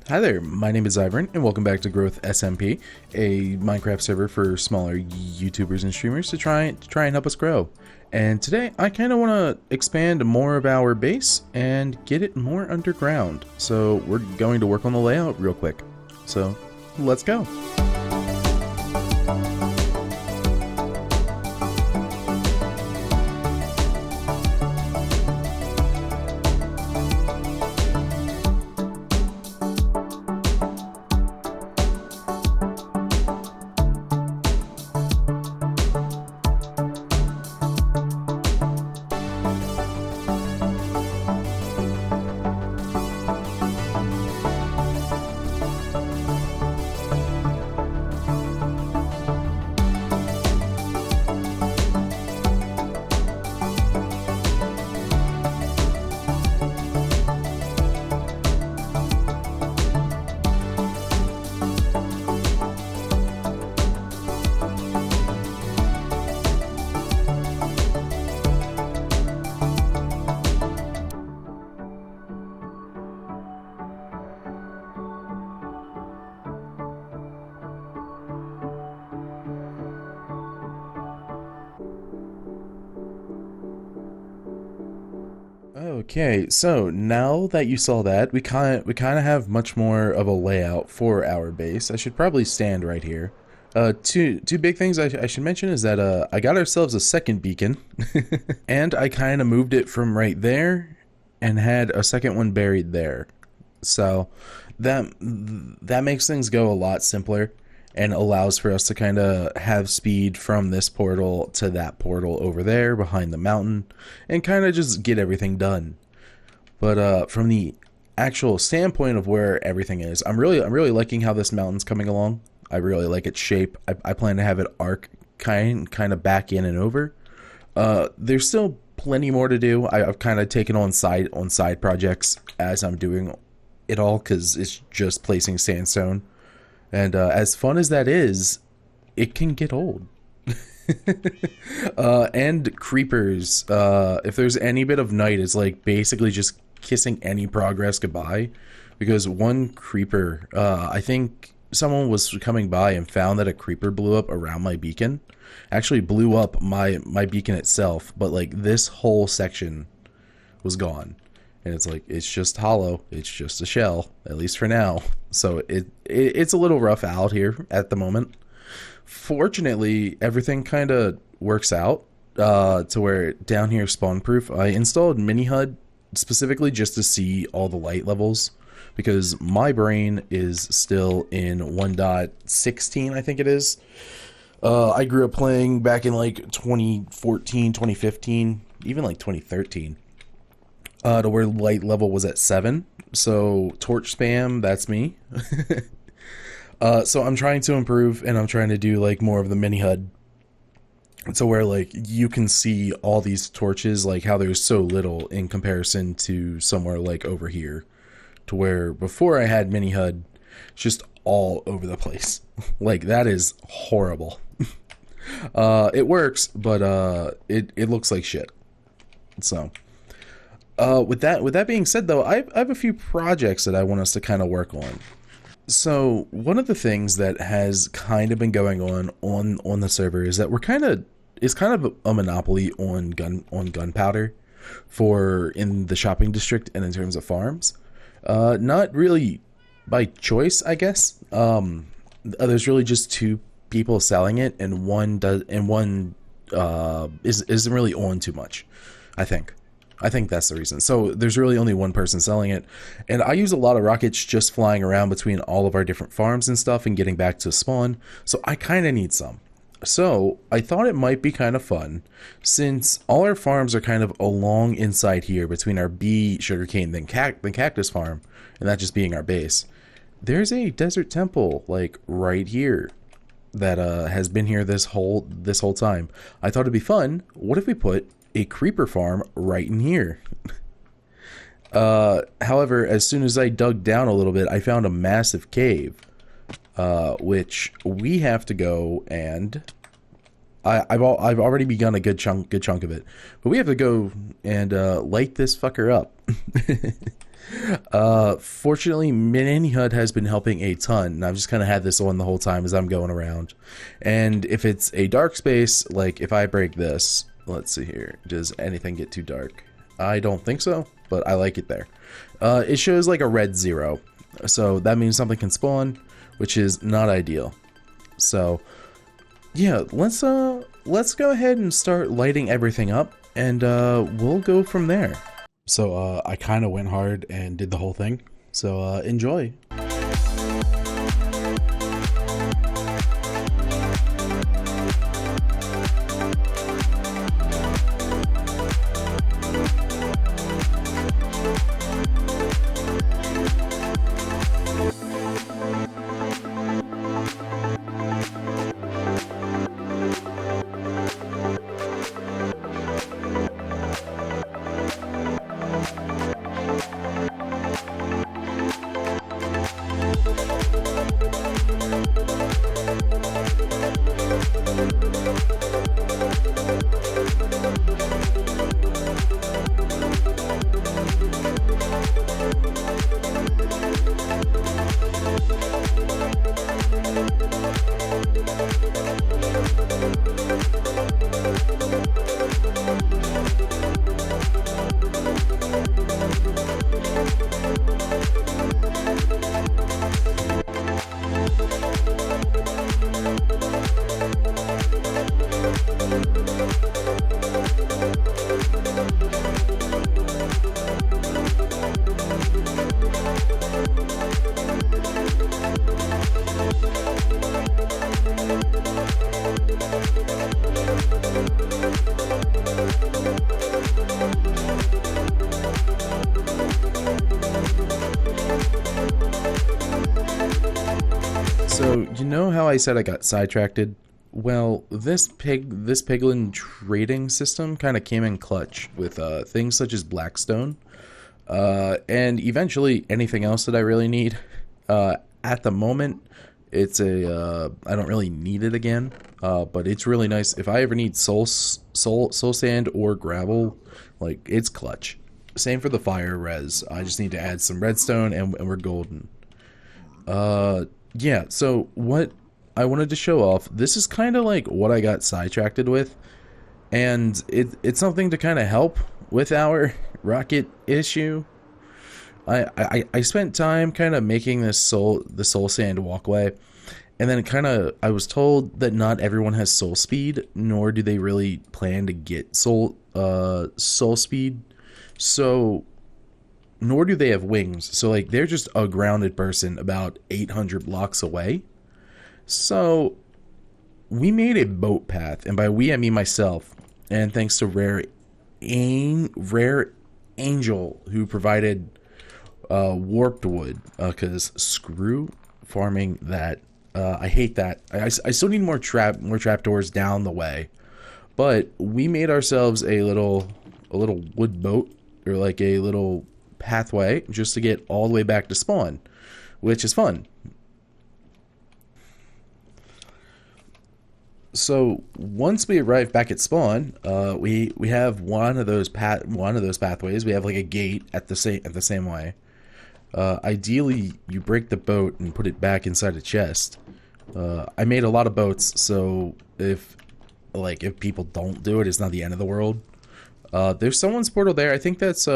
Hi there, my name is Ivan, and welcome back to Growth SMP, a Minecraft server for smaller YouTubers and streamers to try and help us grow. And today, I kind of want to expand more of our base and get it more underground. So we're going to work on the layout real quick. So let's go. Okay, so now that you saw that, we kind of have much more of a layout for our base. I should probably stand right here. Two big things I should mention is that I got ourselves a second beacon, and I kind of moved it from right there, and had a second one buried there. So that makes things go a lot simpler, and allows for us to kind of have speed from this portal to that portal over there behind the mountain and kind of just get everything done. But from the actual standpoint of where everything is, I'm really liking how this mountain's coming along. I really like its shape. I plan to have it arc kind of back in and over. There's still plenty more to do. I've kind of taken on side projects as I'm doing it all, because it's just placing sandstone. And as fun as that is, it can get old. And creepers. If there's any bit of night, it's like basically just kissing any progress goodbye. Because one creeper, I think someone was coming by and found that a creeper blew up around my beacon. Actually blew up my beacon itself, but like this whole section was gone. And it's like, it's just hollow. It's just a shell, at least for now. So it's a little rough out here at the moment. Fortunately, everything kind of works out to where down here spawn proof. I installed mini HUD specifically just to see all the light levels, because my brain is still in 1.16, I think it is. I grew up playing back in like 2014, 2015, even like 2013. To where light level was at 7. So torch spam, that's me. So I'm trying to improve, and I'm trying to do like more of the mini HUD, to where like you can see all these torches, like how there's so little in comparison to somewhere like over here, to where before I had mini HUD, it's just all over the place. Like that is horrible. It works, but it looks like shit. So with that being said, though, I have a few projects that I want us to kind of work on. So one of the things that has kind of been going on the server is that it's kind of a monopoly on gunpowder for in the shopping district and in terms of farms. Not really by choice, I guess. There's really just two people selling it, and one isn't really on too much, I think that's the reason. So there's really only one person selling it. And I use a lot of rockets just flying around between all of our different farms and stuff and getting back to spawn. So I kind of need some. So I thought it might be kind of fun, since all our farms are kind of along inside here between our bee, sugarcane, then cactus farm, and that just being our base. There's a desert temple like right here that has been here this whole time. I thought it'd be fun. What if we put a creeper farm right in here? However, as soon as I dug down a little bit, I found a massive cave, which we have to go and I've already begun a good chunk of it, but we have to go and light this fucker up. Fortunately, Mini HUD has been helping a ton, and I've just kind of had this on the whole time as I'm going around. And if it's a dark space, like if I break this, let's see here, does anything get too dark? I don't think so, but I like it there. It shows like a red 0, so that means something can spawn, which is not ideal. So yeah, let's go ahead and start lighting everything up, and we'll go from there. So I kind of went hard and did the whole thing. So enjoy. So, you know how I said I got sidetracked? Well, this piglin trading system kind of came in clutch with things such as Blackstone, and eventually anything else that I really need. At the moment, it's I don't really need it again, but it's really nice. If I ever need soul sand or gravel, like, it's clutch. Same for the fire res. I just need to add some redstone and we're golden. Yeah, so what I wanted to show off, this is kind of like what I got sidetracked with, and it's something to kind of help with our rocket issue. I spent time kind of making the soul sand walkway, and then I was told that not everyone has soul speed, nor do they really plan to get soul speed, so nor do they have wings. So like, they're just a grounded person about 800 blocks away. So we made a boat path, and by we I mean myself, and thanks to Rare Angel, who provided warped wood, because screw farming that. I hate that. I still need more trapdoors down the way, but we made ourselves a little wood boat, or like a little pathway, just to get all the way back to spawn, which is fun. So once we arrive back at spawn, we have one of those pathways. We have like a gate at the same way. Ideally, you break the boat and put it back inside a chest. I made a lot of boats, so if people don't do it, it's not the end of the world. There's someone's portal there. I think that's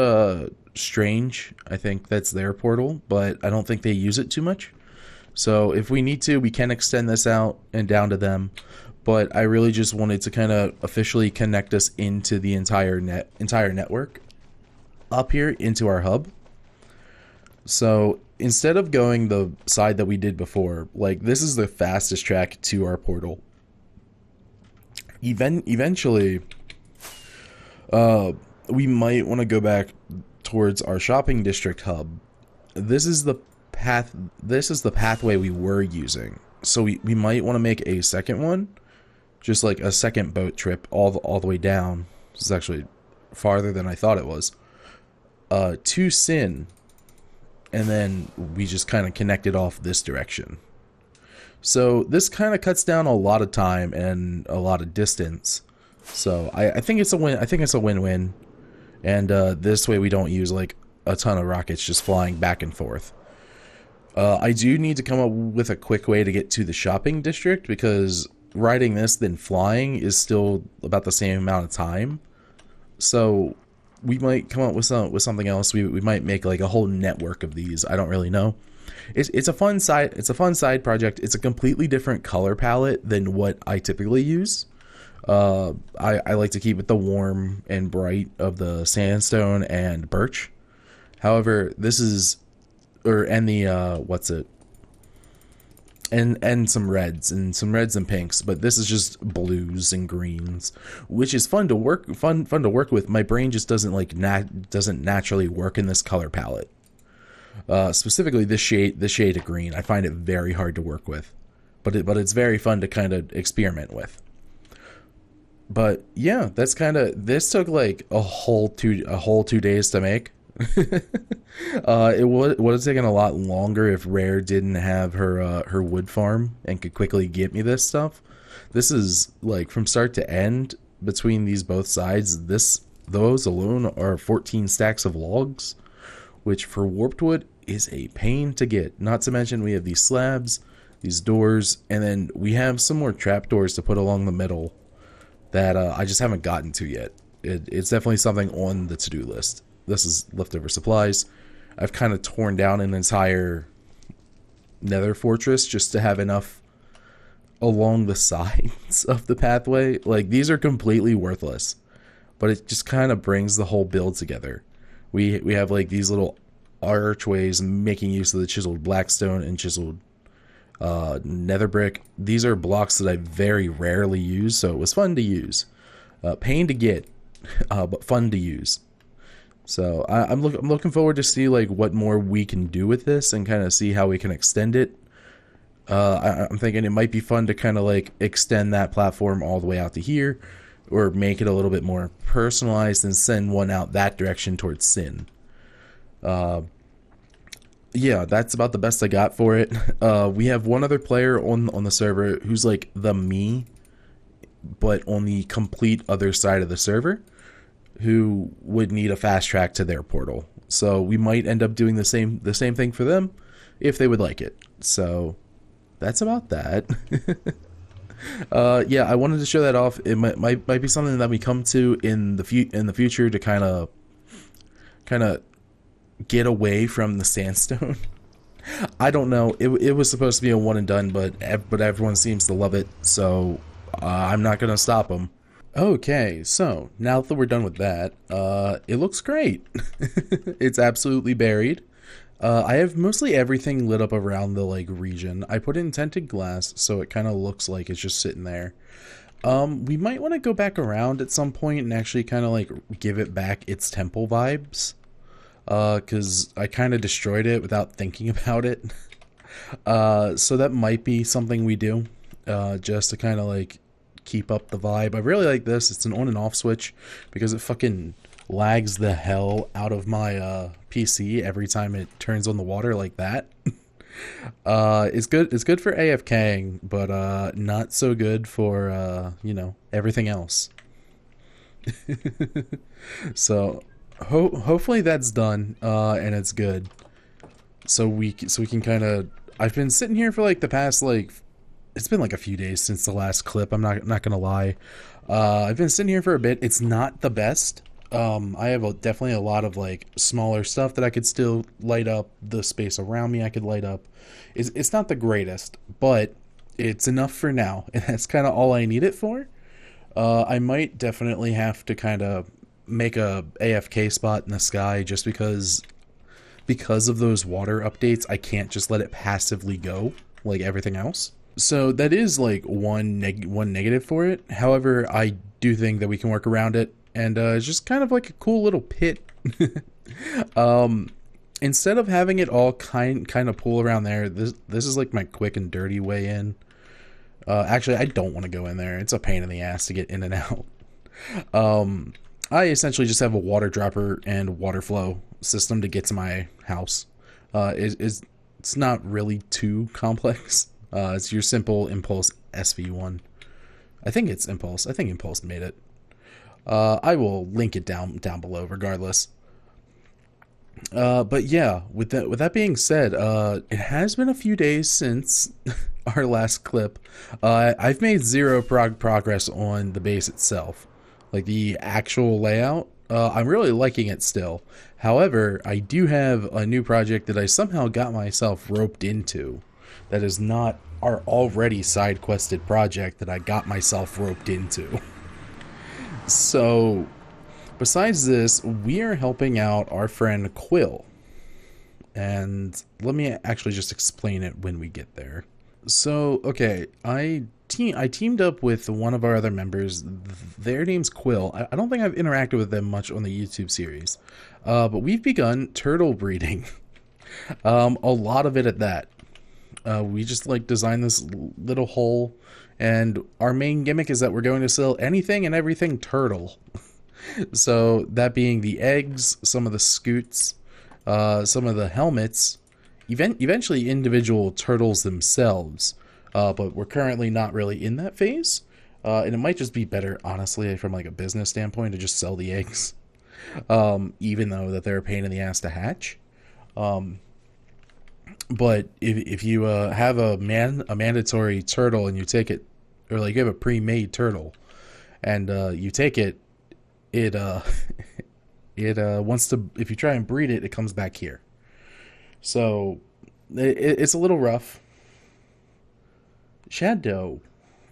Strange. I think that's their portal, but I don't think they use it too much. So if we need to, we can extend this out and down to them. But I really just wanted to kind of officially connect us into the entire network up here into our hub. So instead of going the side that we did before, like, this is the fastest track to our portal. Eventually, we might want to go back towards our shopping district hub. This is the pathway we were using. So we might want to make a second one, just like a second boat trip all the way down. This is actually farther than I thought it was. To Sin, and then we just kind of connected off this direction. So this kind of cuts down a lot of time and a lot of distance. So I think it's a win. I think it's a win-win. And this way we don't use like a ton of rockets just flying back and forth. I do need to come up with a quick way to get to the shopping district, because riding this then flying is still about the same amount of time. So we might come up with something else. We might make like a whole network of these. I don't really know. It's a fun side project. It's a completely different color palette than what I typically use. I like to keep it the warm and bright of the sandstone and birch. However, this is, and some reds and pinks, but this is just blues and greens, which is fun to work with. My brain just doesn't naturally work in this color palette. Specifically this shade of green. I find it very hard to work with, but it's very fun to kind of experiment with. But yeah, that's kind of, this took like a whole 2 days to make. It would have taken a lot longer if Rare didn't have her wood farm and could quickly get me this stuff. This is like from start to end between these both sides. Those alone are 14 stacks of logs, which for warped wood is a pain to get. Not to mention we have these slabs, these doors, and then we have some more trapdoors to put along the middle that I just haven't gotten to yet. It's definitely something on the to-do list. This is leftover supplies. I've kind of torn down an entire nether fortress just to have enough along the sides of the pathway. Like, these are completely worthless, but it just kind of brings the whole build together. We have like these little archways making use of the chiseled blackstone and chiseled nether brick. These are blocks that I very rarely use, so it was fun to use. Pain to get, but fun to use. So I'm looking forward to see like what more we can do with this and kind of see how we can extend it. I'm thinking it might be fun to kind of like extend that platform all the way out to here, or make it a little bit more personalized and send one out that direction towards Sin. Yeah, that's about the best I got for it. We have one other player on the server who's like the me, but on the complete other side of the server, who would need a fast track to their portal. So we might end up doing the same thing for them if they would like it. So that's about that. Yeah, I wanted to show that off. It might be something that we come to in the future to kind of get away from the sandstone. I don't know. It was supposed to be a one and done, but everyone seems to love it, so I'm not gonna stop them. Okay, so now that we're done with that, it looks great. It's absolutely buried. I have mostly everything lit up around the like region. I put in tinted glass, so it kind of looks like it's just sitting there. We might want to go back around at some point and actually kind of like give it back its temple vibes. Because I kind of destroyed it without thinking about it. So that might be something we do, just to kind of like keep up the vibe. I really like this. It's an on and off switch because it fucking lags the hell out of my PC every time it turns on the water like that. It's good for AFKing, but not so good for you know, everything else. So hopefully that's done, and it's good. So we can kind of. I've been sitting here for like the past like, it's been like a few days since the last clip. I'm not gonna lie. I've been sitting here for a bit. It's not the best. I have definitely a lot of like smaller stuff that I could still light up. The space around me I could light up. It's not the greatest, but it's enough for now, and that's kind of all I need it for. I might definitely have to kind of make a AFK spot in the sky just because of those water updates. I can't just let it passively go like everything else. So that is like one negative for it. However, I do think that we can work around it, and it's just kind of like a cool little pit. Instead of having it all kind of pool around there, this is like my quick and dirty way in. Actually, I don't want to go in there. It's a pain in the ass to get in and out. I essentially just have a water dropper and water flow system to get to my house. It's not really too complex. It's your simple Impulse SV1. I think it's Impulse. I think Impulse made it. I will link it down below regardless. But yeah, with that being said, it has been a few days since our last clip. I've made zero progress on the base itself, like the actual layout. I'm really liking it still. However, I do have a new project that I somehow got myself roped into. That is not our already side quested project that I got myself roped into. So, besides this, we are helping out our friend Quill. And let me actually just explain it when we get there. So, okay, I teamed up with one of our other members. Their name's Quill. I don't think I've interacted with them much on the YouTube series, but we've begun turtle breeding. A lot of it at that. We just like designed this little hole, and our main gimmick is that we're going to sell anything and everything turtle. So that being the eggs, some of the scoots, some of the helmets, eventually individual turtles themselves. But we're currently not really in that phase. And it might just be better, honestly, from like a business standpoint, to just sell the eggs. Even though that they're a pain in the ass to hatch. But if you have a mandatory turtle and you take it, or like you have a pre-made turtle, and you take it, it wants to. If you try and breed it, it comes back here. So it's a little rough. Shadow,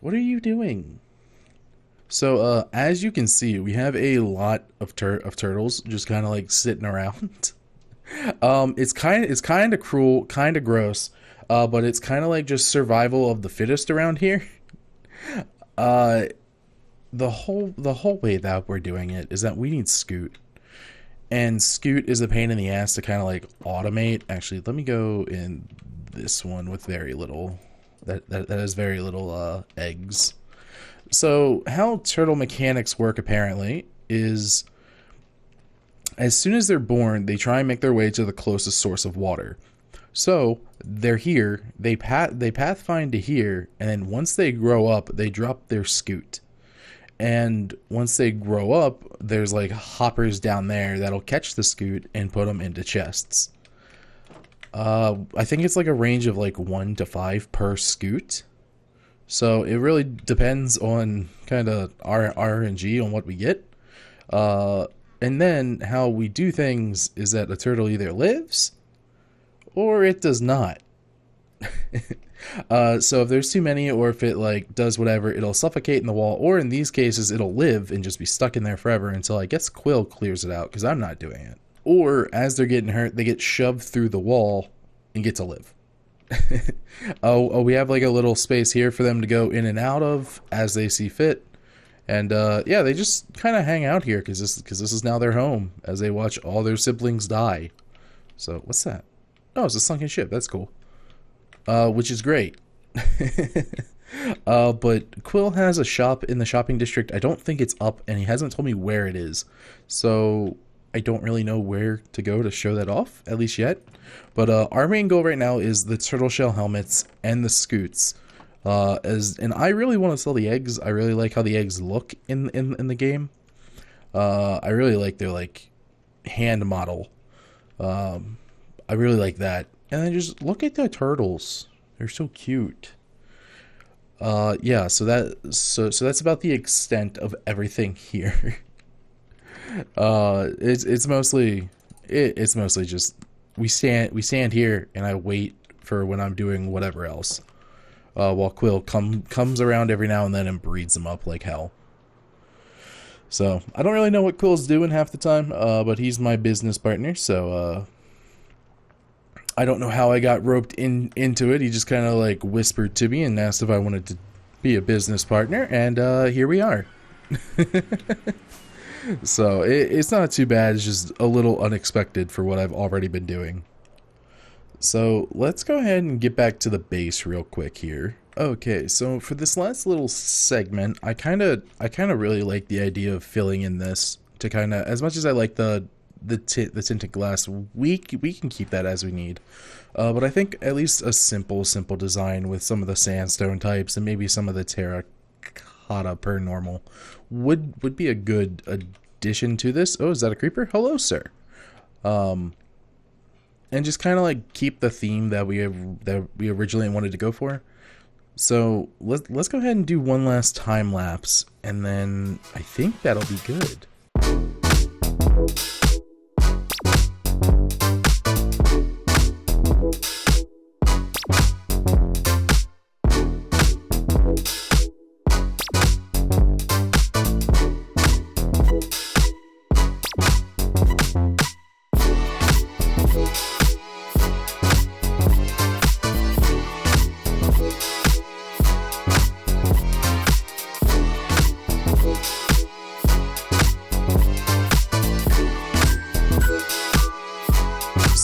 what are you doing? So as you can see, we have a lot of turtles just kind of like sitting around. It's kind of cruel, kind of gross, but it's kind of like just survival of the fittest around here. Uh, the whole way that we're doing it is that we need Scoot, and Scoot is a pain in the ass to kind of like automate. Actually, let me go in this one with very little. That has very little eggs. So how turtle mechanics work apparently is, as soon as they're born, they try and make their way to the closest source of water. So they're here, they pathfind to here, and then once they grow up, they drop their scoot. And once they grow up, there's like hoppers down there that'll catch the scoot and put them into chests. I think it's like a range of like 1 to 5 per scoot. So it really depends on kind of our RNG on what we get. And then how we do things is that a turtle either lives or it does not. So if there's too many, or if it like does whatever, it'll suffocate in the wall, or in these cases it'll live and just be stuck in there forever until I guess Quill clears it out, because I'm not doing it. Or as they're getting hurt, they get shoved through the wall and get to live. Oh, we have like a little space here for them to go in and out of as they see fit. And yeah, they just kind of hang out here because this is now their home as they watch all their siblings die. So what's that? Oh, it's a sunken ship. That's cool. Which is great. But Quill has a shop in the shopping district. I don't think it's up, and he hasn't told me where it is. So I don't really know where to go to show that off, at least yet. But our main goal right now is the turtle shell helmets and the scoots. And I really want to sell the eggs. I really like how the eggs look in the game. I really like their like hand model. I really like that. And then just look at the turtles. They're so cute. Yeah, so that's about the extent of everything here. It's mostly just we stand here and I wait for when I'm doing whatever else. While Quill comes around every now and then and breeds them up like hell. So I don't really know what Quill's doing half the time, but he's my business partner, so I don't know how I got roped into it. He just kind of like whispered to me and asked if I wanted to be a business partner, and here we are. So it's not too bad. It's just a little unexpected for what I've already been doing. So let's go ahead and get back to the base real quick here. Okay, so for this last little segment, I kind of really like the idea of filling in this to kind of, as much as I like the tinted glass, we can keep that as we need. But I think at least a simple design with some of the sandstone types and maybe some of the terracotta per normal would be a good addition to this. Oh, is that a creeper? Hello, sir. and just kind of like keep the theme that we originally wanted to go for. So let's go ahead and do one last time lapse, and then I think that'll be good.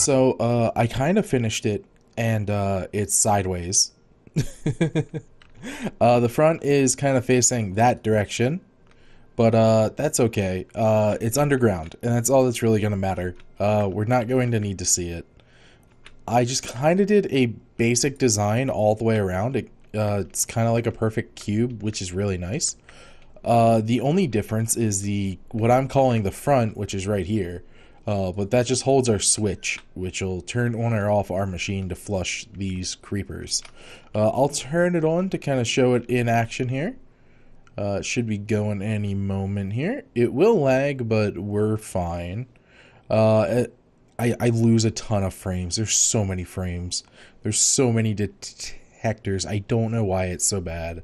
So I kind of finished it, and it's sideways. The front is kind of facing that direction, but that's okay. It's underground, and that's all that's really going to matter. We're not going to need to see it. I just kind of did a basic design all the way around. It's kind of like a perfect cube, which is really nice. The only difference is what I'm calling the front, which is right here. But that just holds our switch, which will turn on or off our machine to flush these creepers. I'll turn it on to kind of show it in action here. It should be going any moment here. It will lag, but we're fine. I lose a ton of frames. There's so many frames. There's so many detectors. I don't know why it's so bad.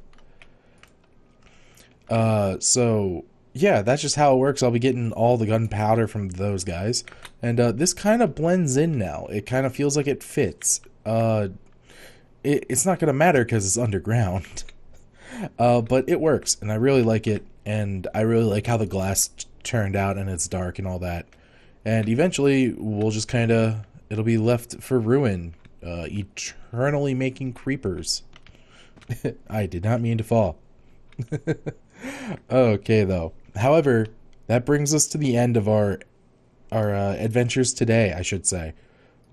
So yeah, that's just how it works. I'll be getting all the gunpowder from those guys. And this kind of blends in now. It kind of feels like it fits. It's not going to matter because it's underground. But it works, and I really like it. And I really like how the glass turned out, and it's dark and all that. And eventually, we'll just kind of... It'll be left for ruin. Eternally making creepers. I did not mean to fall. Okay, though. However, that brings us to the end of our adventures today, I should say.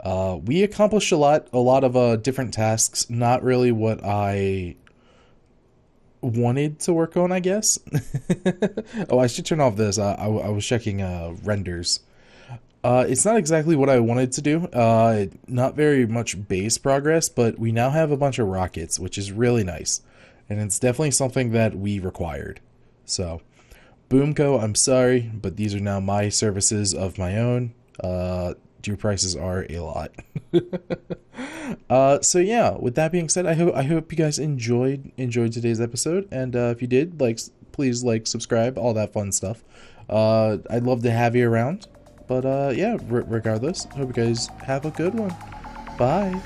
We accomplished a lot of different tasks. Not really what I wanted to work on, I guess. Oh, I should turn off this. I was checking renders. It's not exactly what I wanted to do. Not very much base progress, but we now have a bunch of rockets, which is really nice. And it's definitely something that we required. So, Boomco, I'm sorry, but these are now my services of my own. Your prices are a lot. So yeah, with that being said, I hope you guys enjoyed today's episode, and if you did, please subscribe, all that fun stuff. I'd love to have you around. But yeah, regardless, hope you guys have a good one. Bye.